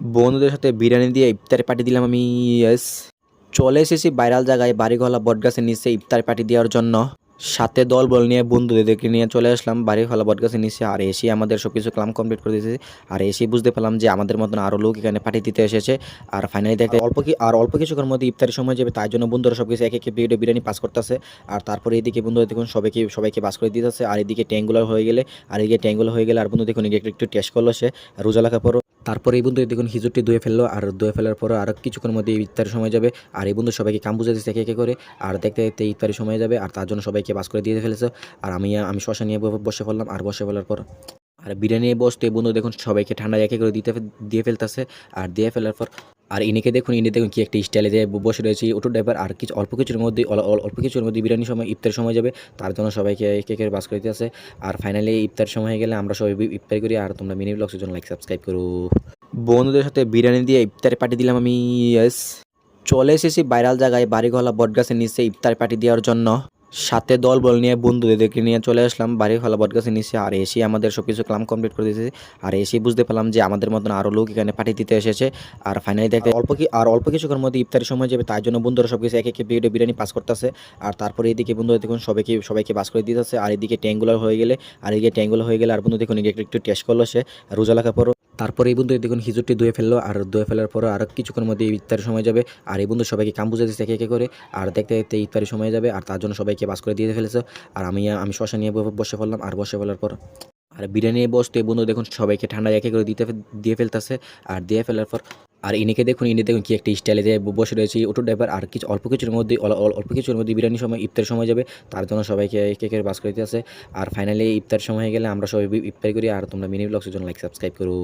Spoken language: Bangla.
বন্ধুদের সাথে বিরিয়ানি দিয়ে ইফতারি পার্টি দিলাম আমি। ইয়েস, চলে এসেছি ভাইরাল জায়গায় বাড়িঘলা বটগাছের নিচে ইফতারি পার্টি দেওয়ার জন্য। সাথে দলবল নিয়ে বন্ধুদেরকে নিয়ে চলে আসলাম বাড়িঘলা বটগাছের নিচে। আর এসে আমাদের সব কিছু কাম কমপ্লিট করে দিয়েছে। আর এসে বুঝতে পারলাম যে আমাদের মতন আরও লোক এখানে পার্টি দিতে এসেছে। আর ফাইনালি দেখতে অল্প কিছুক্ষণের মধ্যে ইফতারের সময় যাবে, তাই জন্য বন্ধুরা সব কিছু এক এক প্লেটে বিরিয়ানি পাস করতেছে। আর তারপরে এদিকে বন্ধুরা দেখুন সবাইকে পাস করে দিতেছে। আর এদিকে ট্যাঙ্গুলার হয়ে গেলে আর বন্ধু দেখুন একটু টেস্ট করলো সে রোজা লাখা পরও। তারপরে এই বন্ধু দেখুন খিচুড়টি ধুয়ে ফেললো। আর ধুয়ে ফেলার পর আর কিছুক্ষণের মধ্যে ইফতারের সময় যাবে। আর এই বন্ধু সবাইকে কাম বুঝে দিচ্ছে একে করে। আর দেখতে দেখতে ইফতারের সময় যাবে, আর তার জন্য সবাইকে বাস করে দিয়ে ফেলেছে। আর আমি শশা নিয়ে বসে পড়লাম। আর বসে ফেলার পর আর বিরিয়ানি বসতে বন্ধু দেখুন সবাইকে ঠান্ডা একে করে দিয়ে ফেলতেছে। আর দিয়ে ফেলার পর আর ইনি দেখুন কি একটা স্টাইলে যে বসে রয়েছে অটো ড্রাইভার। আর কিছু অল্প কিছুর মধ্যে বিরিয়ানির সময় ইফতারের সময় যাবে, তার জন্য সবাইকে একে করে বাস করে দিতেছে। আর ফাইনালি ইফতার সময় হয়ে গেলে আমরা সবাই ইফতার করি। আর তোমরা মিনি ব্লগসের জন্য লাইক সাবস্ক্রাইব করো। বন্ধুদের সাথে বিরিয়ানি দিয়ে ইফতারি পার্টি দিলাম আমি। ইয়েস, চলে এসেছি ভাইরাল জায়গায় বাড়িঘলা বটগাছের নিচে ইফতারি পার্টি দেওয়ার জন্য। সাথে দলবল নিয়ে বন্ধুদেরকে নিয়ে চলে আসলাম বাড়িঘলা বটগাছের নিচে। আর এসে আমাদের সব কিছু কাম কমপ্লিট করে দিয়েছে। আর এসে বুঝতে পারলাম যে আমাদের মতন আরও লোক এখানে পার্টি দিতে এসেছে। আর ফাইনালি দেখতে অল্প কিছুক্ষণের মধ্যে ইফতারের সময় যাবে, তাই জন্য বন্ধুরা সব কিছু এক এক প্লেটে বিরিয়ানি পাস করতেছে। আর তারপরে এদিকে বন্ধু দেখুন সবাইকে পাস করে দিতেছে। আর এদিকে ট্যাঙ্গুলার হয়ে গেলে আর বন্ধু দেখুন একটু টেস্ট করলো সে রোজা লাখা পরও। তারপরে এই বন্ধু দেখুন খিচুড়টি ধুয়ে ফেললো। আর ধুয়ে ফেলার পর আর কিছুক্ষণের মধ্যে ইফতারের সময় যাবে। আর এই বন্ধু সবাইকে কাম বুঝে দিচ্ছে একে করে। আর দেখতে দেখতে ইফতারের সময় যাবে, আর তার জন্য সবাইকে বাস করে দিয়ে ফেলেছে। আর আমি শশা নিয়ে বসে পড়লাম। আর বসে ফেলার পর আর বিরিয়ানি বসতে বন্ধু দেখুন সবাইকে ঠান্ডা একে করে দিয়ে ফেলতেছে। আর দিয়ে ফেলার পর আর ইনি দেখুন কি একটা স্টাইলে যে বসে রয়েছে অটো ড্রাইভার। আর অল্প কিছুর মধ্যে বিরিয়ানির সময় ইফতারের সময় যাবে, তার জন্য সবাইকে একে করে বাস করে দিতেছে। আর ফাইনালি ইফতার সময় হয়ে গেলে আমরা সবাই ইফতার করি। আর তোমরা মিনি ব্লগসের জন্য লাইক সাবস্ক্রাইব করো।